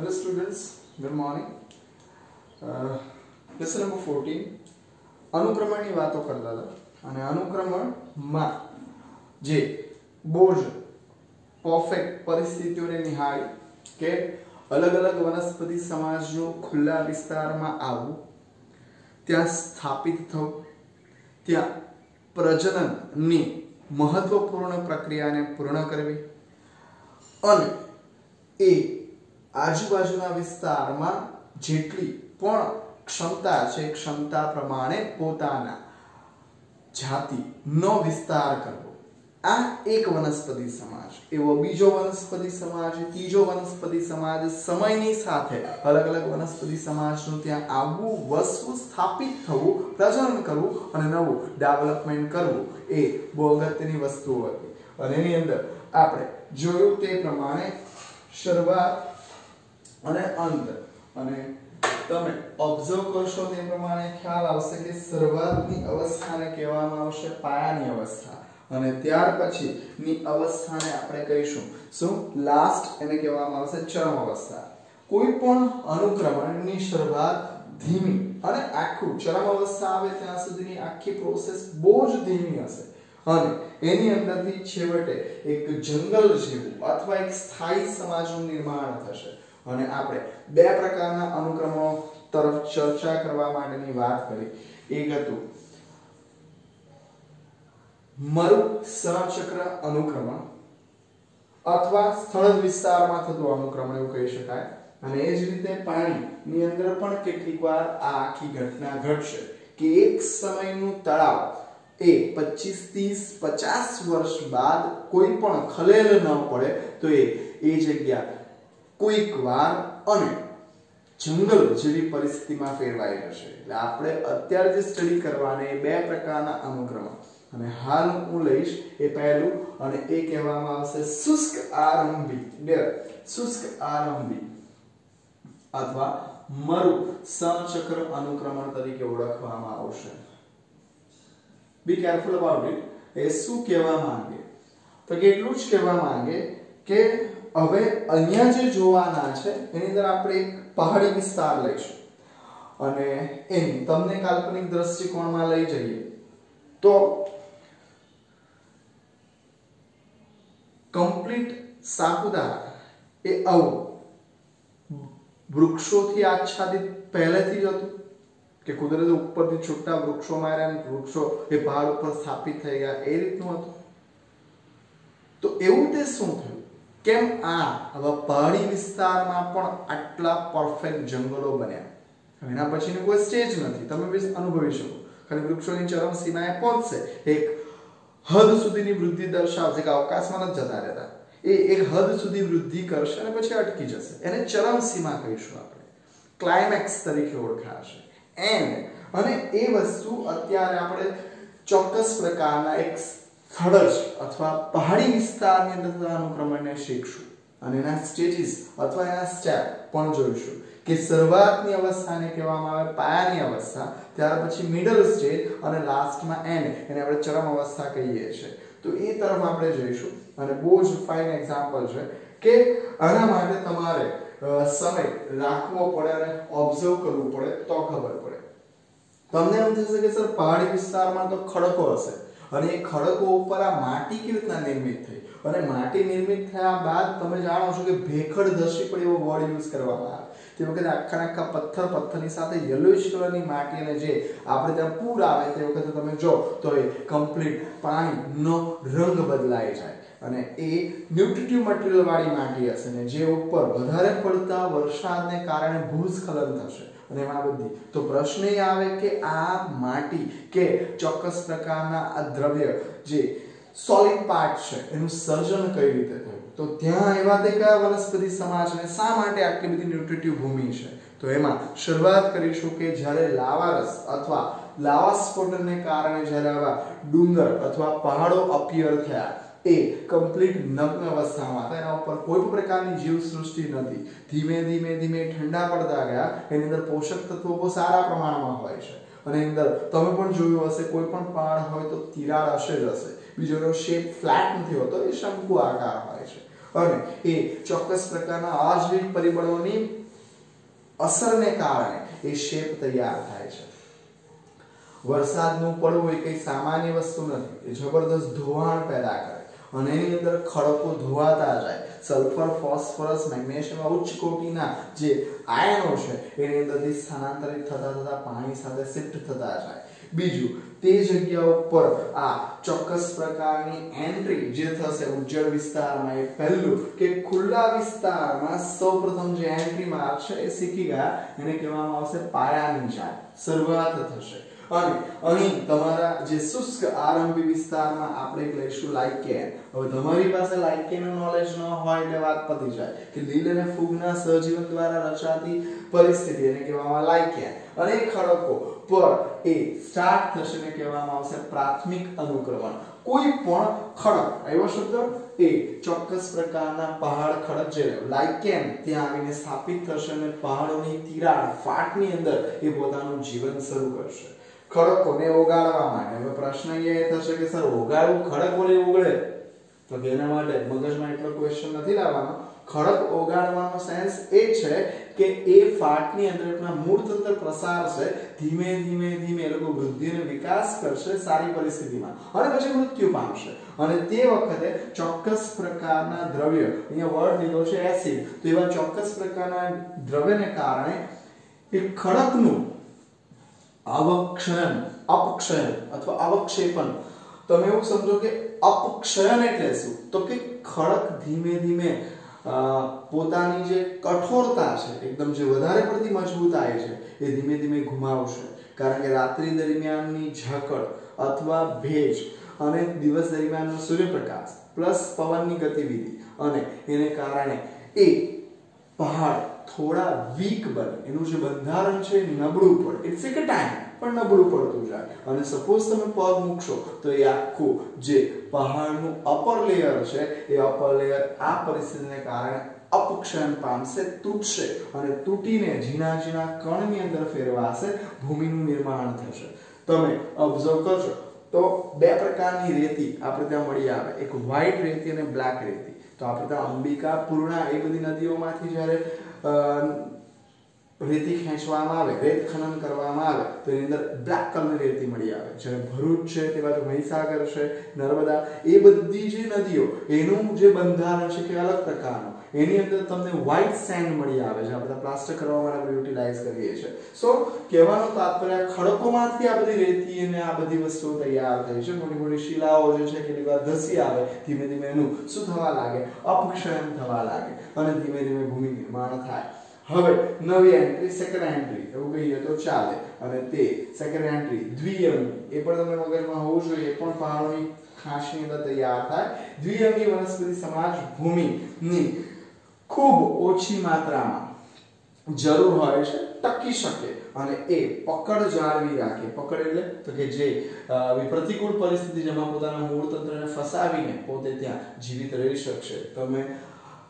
Hello students, good morning. Lesson number 14 અનુક્રમણની વાતો કરતા હતા અને અનુક્રમણમાં જે બોજ પરફેક્ટ પરિસ્થિતિઓને નિહાળી કે અલગ અલગ વનસ્પતિ સમાજનું ખુલ્લા વિસ્તારમાં આવવું, ત્યાં સ્થાપિત થવું, ત્યાં પ્રજનનની મહત્વપૂર્ણ પ્રક્રિયાને પૂર્ણ કરવી અને એ આજુબાજુના વિસ્તારમાં જેટલી પણ ક્ષમતા છે ક્ષમતા પ્રમાણે પોતાના જાતિનો વિસ્તાર કરવો. આ એક વનસ્પતિ સમાજ. એવો બીજો વનસ્પતિ સમાજ, ત્રીજો વનસ્પતિ સમાજ, સમયની સાથે અલગ અલગ વનસ્પતિ સમાજનું ત્યાં આવવું, વસવું, સ્થાપિત થવું, પ્રજનન કરવું અને નવું ડેવલપમેન્ટ કરવું એ બહુ અગત્યની વસ્તુઓ હતી. અને એની અંદર આપણે જોયું તે પ્રમાણે શરૂઆત અને અંત, અને તમે ઓબ્ઝર્વ કરશો તે પ્રમાણે ખ્યાલ આવશે કે શરૂઆતની અવસ્થાને કહેવામાં આવશે પાયાની અવસ્થા, અને ત્યાર પછીની અવસ્થાને આપણે કહીશું શું? લાસ્ટ. એને કહેવામાં આવશે ચરમ અવસ્થા. કોઈ પણ અનુક્રમણની શરૂઆત ધીમી અને આખું ચરમ અવસ્થા આવે ત્યાં સુધીની આખી પ્રોસેસ બહુ જ ધીમી હશે અને એની અંદરથી છેવટે એક જંગલ જેવું અથવા એક સ્થાયી સમાજનું નિર્માણ થશે. અને આપણે બે પ્રકારના અનુક્રમણો તરફ ચર્ચા કરવા માટેની વાત કરી. એક હતું મરુ સમચક્ર અનુક્રમણ અથવા સ્થળ વિસ્તારમાં થતું અનુક્રમણ એવું કહી શકાય. અને એ જ રીતે પાણીની અંદર પણ કેટલીક વાર આ આખી ઘટના ઘટશે કે એક સમયનું તળાવ એ 25, 30, 50 વર્ષ બાદ કોઈ પણ ખલેલ ન પડે તો એ જગ્યા કોઈક વાર અને જંગલ જેવી પરિસ્થિતિમાં ફેરવાઈ જશે. એટલે આપણે અત્યારે જે સ્ટડી કરવાને એ બે પ્રકારના અનુક્રમણ, અને હાલ હું લઈશ એ પહેલું, અને એ કહેવામાં આવશે શુષ્ક આરંભી. શુષ્ક આરંભી અથવા મરુ સમચક્ર અનુક્રમણ તરીકે ઓળખવામાં આવશે. Be careful about it. એ શું કહેવા માંગે? તો કે એટલું જ કહેવા માંગે કે હવે અહીંયા જે જોવાના છે એની અંદર આપણે એક પહાડી વિસ્તાર લઈશું અને એની તમને કાલ્પનિક દ્રષ્ટિકોણમાં લઈ જઈએ તો કમ્પ્લીટ સાપુતારા એ આવું વૃક્ષોથી આચ્છાદિત પહેલેથી જ હતું કે કુદરતે ઉપરથી છૂટા વૃક્ષો માર્યા અને વૃક્ષો એ પહાડ ઉપર સ્થાપિત થઈ ગયા, એ રીતનું હતું? તો એવું તે શું થયું? કેમ આવા પહાડી વિસ્તારમાં પણ આટલા પરફેક્ટ જંગલો બન્યા? એના પછીની કોઈ સ્ટેજ નથી, તમે બી અનુભવી શકો. ખાલી વૃક્ષોની ચરમ સીમાએ પહોંચશે, એક હદ સુધીની વૃદ્ધિ દર્શાવશે કે અવકાશમાં નથી જતા રહેતા, એ એક હદ સુધી વૃદ્ધિ કરશે અને પછી અટકી જશે. એને ચરમ સીમા કહીશું આપણે, ક્લાઇમેક્સ તરીકે ઓળખાશે. એન્ડ અને એ વસ્તુ અત્યારે આપણે ચોક્કસ પ્રકારના એક સ્થળ અથવા પહાડી વિસ્તારની અંદર અનુક્રમણને શીખશું અને એના સ્ટેજીસ અથવા એના સ્ટેપ પણ જોઈશું કે શરૂઆતની અવસ્થાને કહેવામાં આવે પાયાની અવસ્થા, ત્યાર પછી મિડલ સ્ટેજ અને લાસ્ટમાં એન્ડ, એને આપણે ચરમ અવસ્થા કહીએ છીએ. તો એ તરફ આપણે જઈશું અને બહુ જ ફાઇન એક્ઝામ્પલ છે કે આના માટે તમારે સમય રાખવો પડે અને ઓબ્ઝર્વ કરવું પડે તો ખબર પડે. તમને એમ થશે કે સર પહાડી વિસ્તારમાં તો ખડકો હશે અને એ ખડકો ઉપર આ માટી કેવી રીતના નિર્મિત થઈ, અને માટી નિર્મિત થયા બાદ તમે જાણો છો કે ભેખડ ધસી પડે એવો વર્ડ યુઝ કરવામાં આવે. તે વખતે આખા પથ્થરની સાથે યલોઇશ કલરની માટી, અને જે આપણે ત્યાં પૂર આવે તે વખતે તમે જો તો એ કમ્પ્લીટ પાણીનો રંગ બદલાઈ જાય અને એ ન્યુટ્રિટિવ મટીરિયલ વાળી માટી હશે ને જે ઉપર વધારે પડતા વરસાદને કારણે ભૂસ્ખલન થશે અને એમાં બધી. તો પ્રશ્ન એ આવે કે આ માટી કે ચોક્કસ પ્રકારના આ દ્રવ્ય જે સોલિડ પાર્ટ છે એનું સર્જન કઈ રીતે થયું? તો ત્યાં એવા તે કયા વનસ્પતિ સમાજને શા માટે આટલી બધી ન્યુટ્રિટિવ ભૂમિ છે? તો એમાં શરૂઆત કરીશું કે જ્યારે લાવારસ અથવા લાવા સ્ફોટનને કારણે જ્યારે આવા ડુંગર અથવા પહાડો અપિયર થયા, એ કમ્પ્લીટ નગ્ન અવસ્થામાં હતા, એના ઉપર કોઈ પણ પ્રકારની જીવસૃષ્ટિ નથી. ધીમે ધીમે ધીમે ઠંડા પડતા ગયા. એની અંદર પોષક તત્વો બહુ સારા પ્રમાણમાં હોય છે અને એની અંદર તમે પણ જોયું હશે કોઈ પણ પહાડ હોય તો તિરાડ હશે જ હશે. બીજો એનો શેપ ફ્લેટ નથી હોતો, એ શંકુ આકાર હોય છે. અને એ ચોક્કસ પ્રકારના અવાજવિક પરિબળોની અસરને કારણે એ શેપ તૈયાર થાય છે. વરસાદનું પડવું એ કઈ સામાન્ય વસ્તુ નથી. એ જબરદસ્ત ધોવાણ પેદા કરે અને એની અંદર ખડકો ધોવાતા જાય. સલ્ફર, ફોસ્ફરસ, મેગ્નેશિયમ ઉચ્ચ કોટીના જે આયનો છે એની અંદરથી સ્થાનાંતરિત થતા થતા પાણી સાથે શિફ્ટ થતા જાય. બીજું, તે જગ્યા ઉપર આ ચોક્કસ પ્રકારની એન્ટ્રી જે થશે ઉજ્જડ વિસ્તારમાં, એ પહેલું કે ખુલ્લા વિસ્તારમાં સૌપ્રથમ જે એન્ટ્રી મારશે એ શીખી ગયા, એને કહેવામાં આવશે પાયાની ચાલ. શરૂઆત થશે અને અહીં તમારા જે શુષ્ક આરંભી વિસ્તારમાં આપણે લઈશું લાઇકેન. હવે તમારી પાસે લાઇકેનનું નોલેજ ન હોય એટલે વાત પતી જાય કે લીલ અને ફૂગના સહજીવન દ્વારા રચાતી પરિસ્થિતિ એને કહેવામાં લાઇકેન. અને ખડકો પર એ સ્ટાર્ટ થશે ને કહેવામાં આવશે પ્રાથમિક અનુક્રમણ. કોઈ પણ ખડક, એવો શબ્દ, એ ચોક્કસ પ્રકારના પહાડ ખડક જે લાઇકેન ત્યાં આવીને સ્થાપિત થશે અને પહાડોની તિરાડ ફાટની અંદર એ પોતાનું જીવન શરૂ કરશે. ખડકોને ઓગાળવા માટે હવે પ્રશ્ન એ થશે કે સર ઓગાળવું ખડક બોલે ઓગળે? તો એના માટે મગજમાં એટલો ક્વેશ્ચન નથી લાવવાનો. ખડક ઓગાળવાનો સેન્સ એ છે કે એ ફાટની અંદર આપણા મૂળ તંત્ર પ્રસારશે, ધીમે ધીમે ધીમે એ લોકો વૃદ્ધિ અને વિકાસ કરશે સારી પરિસ્થિતિમાં અને પછી મૃત્યુ પામશે. અને તે વખતે ચોક્કસ પ્રકારના દ્રવ્ય, અહીંયા વર્ડ લીધો છે એસિડ, તો એવા ચોક્કસ પ્રકારના દ્રવ્યને કારણે એ ખડકનું અવક્ષયન, અપક્ષયન અથવા અવક્ષેપન. તમે એવું સમજો કે અપક્ષયન એટલે શું? તો કે ખડક ધીમે ધીમે પોતાની જે કઠોરતા છે, એકદમ જે વધારે પડતી મજબૂતાઈ છે, એ ધીમે ધીમે ગુમાવશે. કારણ કે રાત્રિ દરમિયાનની ઝાકળ અથવા ભેજ અને દિવસ દરમિયાનનો સૂર્યપ્રકાશ પ્લસ પવનની ગતિવિધિ અને એને કારણે એ પહાડ થોડા વીક બને, એનું જે બંધારણ છે નબળું પડે. ઇટ્સ એક ટાઈમ પણ નબળું પડતું જાય અને સપોઝ તમે પગ મૂકશો તો એ આખું જે પહાડનું અપર લેયર છે એ અપર લેયર આ પરિસ્થિતિને કારણે અપક્ષયન પામશે, તૂટશે અને તૂટીને ઝીણા ઝીણા કણની અંદર ફેરવાશે, ભૂમિનું નિર્માણ થશે. તમે ઓબ્ઝર્વ કરશો તો બે પ્રકારની રેતી આપણે ત્યાં મળી આવે, એક વ્હાઈટ રેતી અને બ્લેક રેતી. તો આપણે ત્યાં અંબિકા, પૂર્ણા એ બધી નદીઓમાંથી જ્યારે રેતી ખેંચવામાં આવે, રેત ખનન કરવામાં આવે તો એની અંદર બ્લેક કલરની રેતી મળી આવે. જ્યારે ભરૂચ છે, તે બાજુ મહીસાગર છે, નર્મદા, એ બધી જે નદીઓ એનું જે બંધારણ છે કે અલગ પ્રકારનું, એની અંદર તમને વ્હાઈટ સેન્ડ મળી આવે છે. આપણે પ્લાસ્ટર કરવા માટે આપણે યુટિલાઇઝ કરીએ છીએ. સો કહેવાનું તાત્પર્ય ખડકોમાંથી આ બધી રેતી અને આ બધી વસ્તુઓ તૈયાર થઈ છે. મોટી મોટી શિલાઓ જે છે કેટલીક વાર ધસી આવે, ધીમે ધીમે એનું શું થવા લાગે? અપક્ષયન થવા લાગે અને ધીમે ધીમે ભૂમિ નિર્માણ થાય. હવે નવી એન્ટ્રી, સેકન્ડ એન્ટ્રી એવું કહીએ તો ચાલે. અને તે સેકન્ડ એન્ટ્રી દ્વિઅંગી, એ પણ તમને મગજમાં હોવું જોઈએ, પણ પહાડોની ખાંચની અંદર તૈયાર થાય. દ્વિઅંગી વનસ્પતિ સમાજ ભૂમિની ખૂબ ઓછી માત્રામાં જરૂર હોય છે, ટકી શકે અને એ પકડ જાળવી રાખે. પકડ એટલે તો કે જે પ્રતિકૂળ પરિસ્થિતિ જેમાં પોતાના મૂળ તંત્રને ફસાવીને પોતે ત્યાં જીવિત રહી શકશે. તમે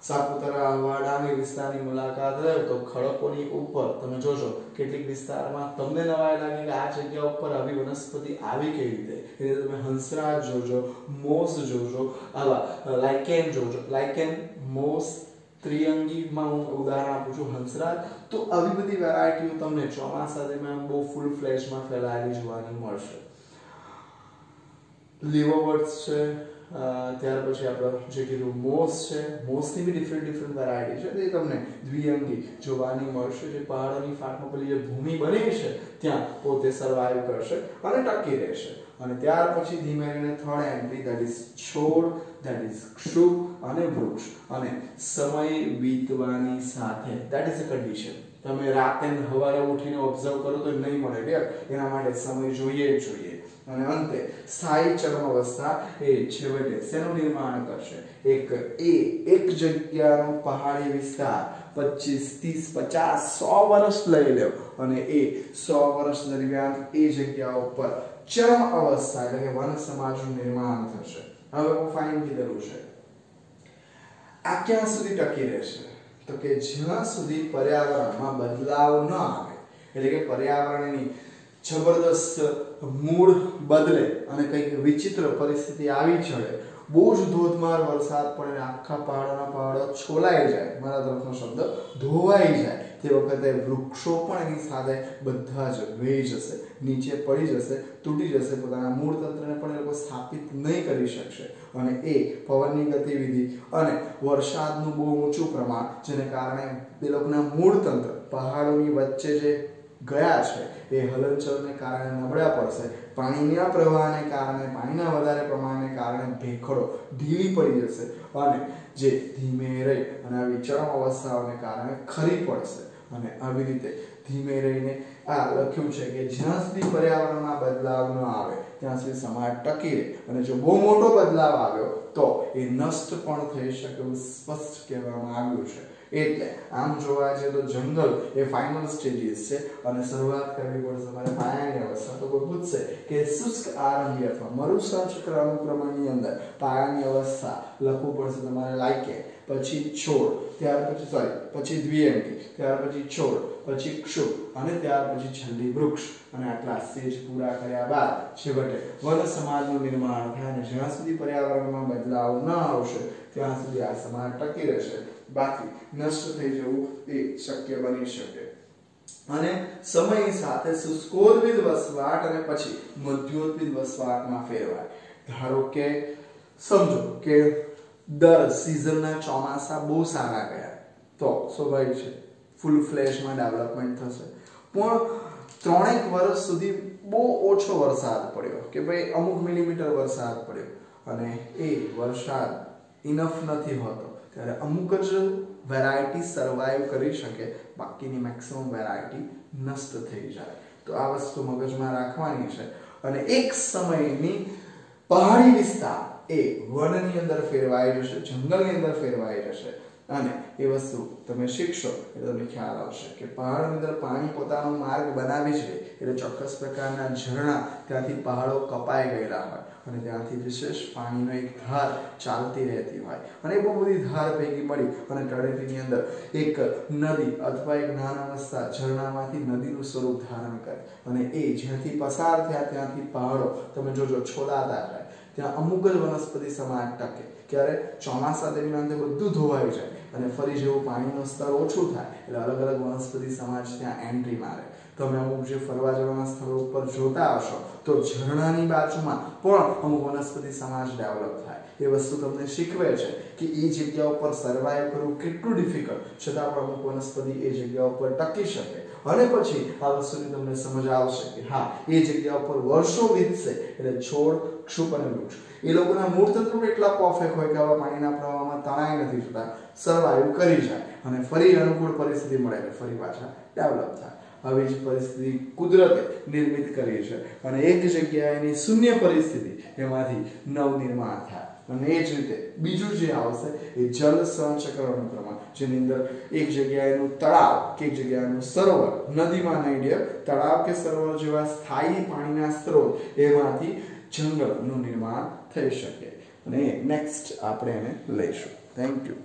સાપુતારા, ડાંગ વિસ્તારની મુલાકાત લો તો ખડકોની ઉપર તમે જોજો કેટલીક વિસ્તારમાં તમને નવાઈ લાગે કે આ જગ્યા ઉપર આવી વનસ્પતિ આવી કેવી રીતે. એટલે તમે હંસરાજ જોજો, મોસ જોજો, આવા લાઇકેન જોજો. લાઇકેન, મોસ, ત્રિઅંગીમાં હું ઉદાહરણ આપું છું હંસરાજ. તો આવી બધી વેરાયટીઓ તમને ચોમાસા દરમિયાન બહુ ફૂલ ફ્લેશમાં ફેલાયેલી જોવાની મળશે. લીવરવર્ડ્સ છે, ત્યાર પછી આપણે જે કીધું મોસ છે, મોસની બી ડિફરન્ટ વેરાયટી છે, તે તમને દ્વિઅંગી જોવાની મળશે. જે પહાડોની ફાટમાં પેલી જે ભૂમિ બની છે ત્યાં પોતે સર્વાઈવ કરશે અને ટકી રહેશે. અને ત્યાર પછી ધીમે ધીમે થર્ડ એન્ટ્રી, દેટ ઇઝ છોડ, દેટ ઇઝ ક્ષુપ અને વૃક્ષ. અને સમય વીતવાની સાથે, દેટ ઇઝ અ કન્ડિશન. તમે રાતે સવારે ઉઠીને ઓબ્ઝર્વ કરો તો નહીં મળે યાર, એના માટે સમય જોઈએ જ જોઈએ. અને અંતે સ્થાયી ચરમ અવસ્થા એ છેવટે શેનું નિર્માણ કરશે? એક જગ્યાનો પહાડી વિસ્તાર 25, 30, 50, 100 વર્ષ લઈ લો અને એ 100 વર્ષ દરમિયાન એ જગ્યા ઉપર ચરમ અવસ્થા એટલે કે વન સમાજનું નિર્માણ થશે. હવે હું ફાઇન કીધેલું છે આ ક્યાં સુધી ટકી રહેશે? તો કે જ્યાં સુધી પર્યાવરણમાં બદલાવ ન આવે, એટલે કે પર્યાવરણની જબરદસ્ત મૂળ બદલે અને કંઈક વિચિત્ર પરિસ્થિતિ આવી ચડે, બહુ જ ધોધમાર વરસાદ પડે ને આખા પહાડો છોલાઈ જાય, મારા તરફનો શબ્દ ધોવાઈ જાય, તે વખતે વૃક્ષો પણ એની સાથે બધા જ વહી જશે, નીચે પડી જશે, તૂટી જશે, પોતાના મૂળ તંત્રને પણ એ લોકો સ્થાપિત નહીં કરી શકશે અને એ પવનની ગતિવિધિ અને વરસાદનું બહુ ઊંચું પ્રમાણ જેને કારણે એ લોકોના મૂળ તંત્ર પહાડોની વચ્ચે જે ગયા છે એ હલનચલનને કારણે નબળા પડશે, પાણીના પ્રવાહને કારણે, પાણીના વધારે પ્રમાણને કારણે ભેખડો ઢીલી પડી જશે અને જે ધીમે રહી અને આવી ચરમ અવસ્થાઓને કારણે ખરી પડશે અને આવી રીતે ધીમે રહીને આ લખ્યું છે કે જ્યાં સુધી પર્યાવરણમાં બદલાવ ન આવે ત્યાં સુધી સમાજ ટકી રહે અને જો બહુ મોટો બદલાવ આવ્યો તો એ નષ્ટ પણ થઈ શકે એવું સ્પષ્ટ કહેવામાં આવ્યું છે। એટલે આમ જોવા જઈએ તો જંગલ એ ફાઇનલ સ્ટેજીસ છે અને શરૂઆત કરવી પડશે તમારે પાયાની અવસ્થા। તો કોઈ પૂછશે કે શુષ્ક આરંભી અથવા મરુસંચક્ર અનુક્રમણની અંદર પાયાની અવસ્થા લખવું પડશે તમારે લાઈકે, પછી છોડ, ત્યાર પછી દ્વિઅંકી, ત્યાર પછી છોડ, પછી ક્ષુપ અને ત્યાર પછી છેલ્લી વૃક્ષ અને આટલા સ્ટેજ પૂરા કર્યા બાદ છેવટે વન સમાજનું નિર્માણ થાય અને જ્યાં સુધી પર્યાવરણમાં બદલાવ ન આવશે ત્યાં સુધી આ સમાજ ટકી રહેશે, બાકી નષ્ટ થઈ જવું એ શક્ય બની શકે। અને સમય સાથે શુષ્કોદ્ભિદ વસવાટ અને પછી મધ્યોદ્ભિદ વસવાટમાં ફેરવાય। ધારો કે સમજો કે દર સિઝનના ચોમાસા બહુ સારા ગયા તો સ્વાભાવિક છે ફૂલ ફ્લેશમાં ડેવલપમેન્ટ થશે, પણ 3 વર્ષ સુધી બહુ ઓછો વરસાદ પડ્યો કે ભાઈ અમુક મિલીમીટર વરસાદ પડ્યો અને એ વરસાદ ઇનફ નથી હોતો ત્યારે અમુક જ વેરાયટી સર્વાઈવ કરી શકે, બાકીની મેક્સિમમ વેરાયટી નષ્ટ થઈ જાય। તો આ વસ્તુ મગજમાં રાખવાની છે અને એક સમયની પહાડી વિસ્તાર એ વનની અંદર ફેરવાઈ જશે, જંગલની અંદર ફેરવાઈ જશે અને એ વસ્તુ તમે શીખશો એટલે તમને ખ્યાલ આવશે કે પહાડની અંદર પાણી પોતાનો માર્ગ બનાવી છે એટલે ચોક્કસ પ્રકારના ઝરણા ત્યાંથી પહાડો કપાઈ ગયેલા હોય અને ત્યાંથી વિશેષ પાણીનો એક ધાર ચાલતી રહેતી હોય અને એ બહુ બધી ધાર ભેગી મળી અને તળેટીની અંદર એક નદી અથવા એક નાના અવસ્થા ઝરણામાંથી નદીનું સ્વરૂપ ધારણ કરે અને એ જ્યાંથી પસાર થયા ત્યાંથી પહાડો તમે જોજો છોલાતા જાય, ત્યાં અમુક જ વનસ્પતિ સમાજ ટકે। ક્યારે ચોમાસા દરમિયાન તે બધું ધોવાઈ જાય અને ફરી જેવું પાણીનું સ્તર ઓછું થાય એટલે અલગ અલગ વનસ્પતિ સમાજ ત્યાં એન્ટ્રી મારે। તમે અમુક જે ફરવા જવાના સ્થળો ઉપર જોતા હશો તો ઝરણાની બાજુમાં પણ અમુક વનસ્પતિ સમાજ ડેવલપ થાય। એ વસ્તુ તમને શીખવે છે કે એ જગ્યા ઉપર સર્વાઈવ કરવું કેટલું ડિફિકલ્ટ, છતાં પણ અમુક વનસ્પતિ એ જગ્યા ઉપર ટકી શકે અને પછી આ વસ્તુની તમને સમજ આવશે કે હા એ જગ્યા ઉપર વર્ષો વીતશે એટલે છોડ, ક્ષુપ અને વૃક્ષ એ લોકોના મૂળ તત્વો એટલા પરફેક્ટ હોય કે આવા પાણીના પ્રવાહમાં તણાઈ નથી થતા, સર્વાઈવ કરી જાય અને ફરી અનુકૂળ પરિસ્થિતિ મળે એટલે ફરી પાછા ડેવલપ થાય। આવી જ પરિસ્થિતિ કુદરતે નિર્મિત કરી છે અને એક જગ્યાએની શૂન્ય પરિસ્થિતિ એમાંથી નવનિર્માણ થાય અને એ જ રીતે બીજું જે આવશે એ જળ સંચક્ર અનુક્રમણ, જેની અંદર એક જગ્યાએનું તળાવ કે એક જગ્યાએનું સરોવર, નદીમાં નહીં ડિયર, તળાવ કે સરોવર જેવા સ્થાયી પાણીના સ્ત્રોત એમાંથી જંગલનું નિર્માણ થઈ શકે અને નેક્સ્ટ આપણે એને લઈશું। Thank you.